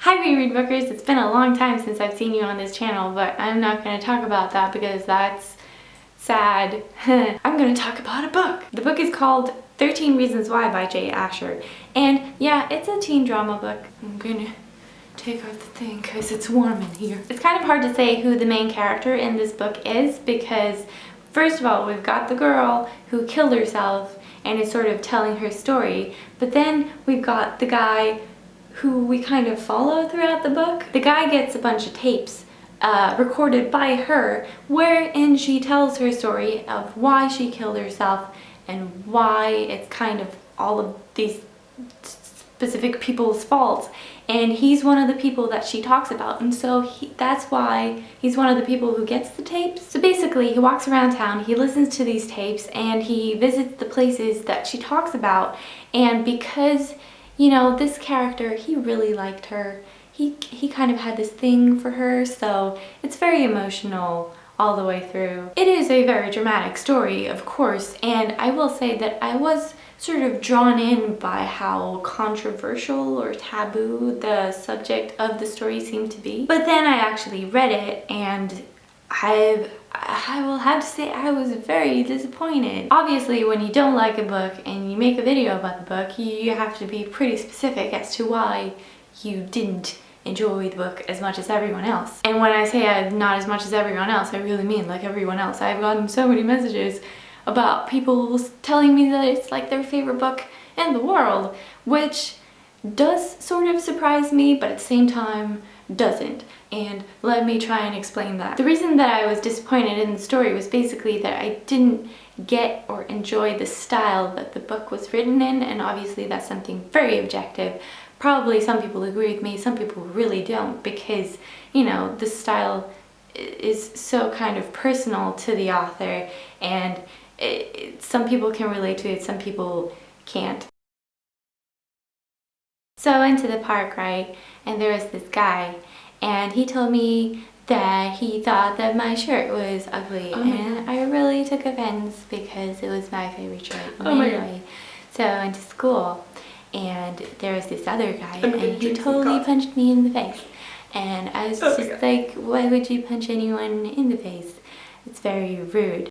Hi WeReadBookers, it's been a long time since I've seen you on this channel, but I'm not going to talk about that because that's sad. I'm going to talk about a book. The book is called 13 Reasons Why by J. Asher. And yeah, it's a teen drama book. I'm going to take out the thing because it's warm in here. It's kind of hard to say who the main character in this book is because first of all, we've got the girl who killed herself and is sort of telling her story, but then we've got the guy who we kind of follow throughout the book. The guy gets a bunch of tapes recorded by her wherein she tells her story of why she killed herself and why it's kind of all of these specific people's faults. And he's one of the people that she talks about, and so that's why he's one of the people who gets the tapes. So basically, he walks around town, he listens to these tapes, and he visits the places that she talks about. And because, you know, this character, he really liked her. He kind of had this thing for her, so it's very emotional all the way through. It is a very dramatic story, of course, and I will say that I was sort of drawn in by how controversial or taboo the subject of the story seemed to be. But then I actually read it and I will have to say I was very disappointed. Obviously, when you don't like a book and you make a video about the book, you have to be pretty specific as to why you didn't enjoy the book as much as everyone else. And when I say not as much as everyone else, I really mean like everyone else. I've gotten so many messages about people telling me that it's like their favorite book in the world, which does sort of surprise me, but at the same time doesn't. And let me try and explain that. The reason that I was disappointed in the story was basically that I didn't get or enjoy the style that the book was written in, and obviously that's something very objective. Probably some people agree with me, some people really don't, because, you know, the style is so kind of personal to the author, and some people can relate to it, some people can't. So I went to the park, right, and there was this guy, and he told me that he thought that my shirt was ugly, and I really took offense because it was my favorite shirt anyway. So I went to school, and there was this other guy, and he totally punched me in the face. And I was just like, why would you punch anyone in the face? It's very rude.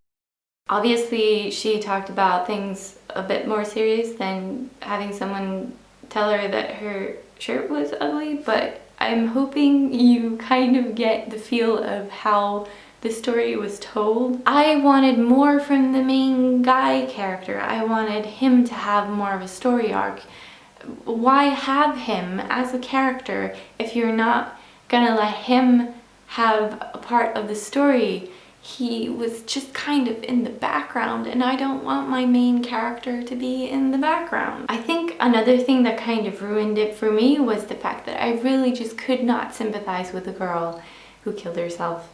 Obviously, she talked about things a bit more serious than having someone tell her that her shirt was ugly, but I'm hoping you kind of get the feel of how the story was told. I wanted more from the main guy character. I wanted him to have more of a story arc. Why have him as a character if you're not gonna let him have a part of the story? He was just kind of in the background, and I don't want my main character to be in the background. I think another thing that kind of ruined it for me was the fact that I really just could not sympathize with the girl who killed herself.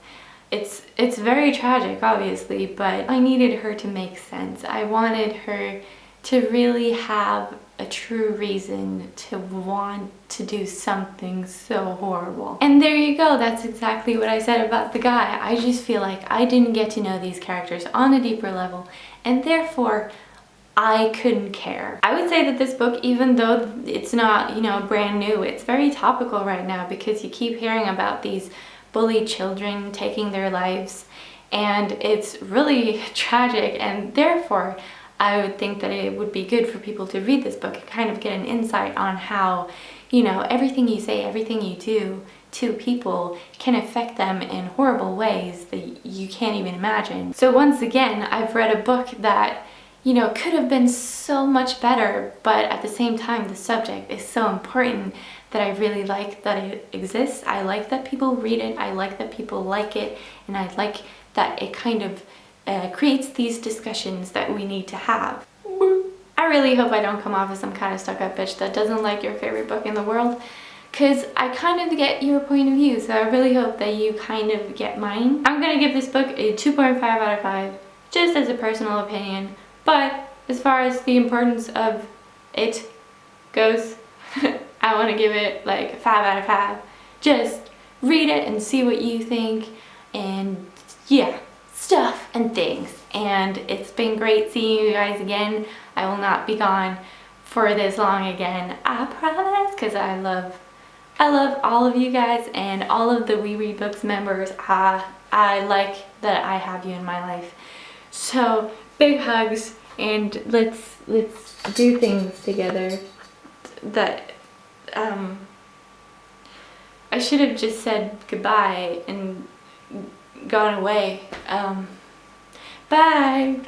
It's very tragic, obviously, but I needed her to make sense. I wanted her to really have a true reason to want to do something so horrible. And there you go, that's exactly what I said about the guy. I just feel like I didn't get to know these characters on a deeper level, and therefore I couldn't care. I would say that this book, even though it's not, you know, brand new, it's very topical right now because you keep hearing about these bullied children taking their lives, and it's really tragic, and therefore I would think that it would be good for people to read this book and kind of get an insight on how, you know, everything you say, everything you do to people can affect them in horrible ways that you can't even imagine. So once again, I've read a book that, you know, could have been so much better, but at the same time, the subject is so important that I really like that it exists. I like that people read it, I like that people like it, and I like that it kind of creates these discussions that we need to have. I really hope I don't come off as some kind of stuck-up bitch that doesn't like your favorite book in the world, because I kind of get your point of view, so I really hope that you kind of get mine. I'm gonna give this book a 2.5 out of 5, just as a personal opinion, but as far as the importance of it goes, I want to give it like 5 out of 5. Just read it and see what you think, and yeah, stuff and things. And it's been great seeing you guys again. I will not be gone for this long again, I promise, because I love I love all of you guys and all of the We Read Books members. I like that I have you in my life. So big hugs, and let's do things together that I should have just said goodbye and gone away. Bye.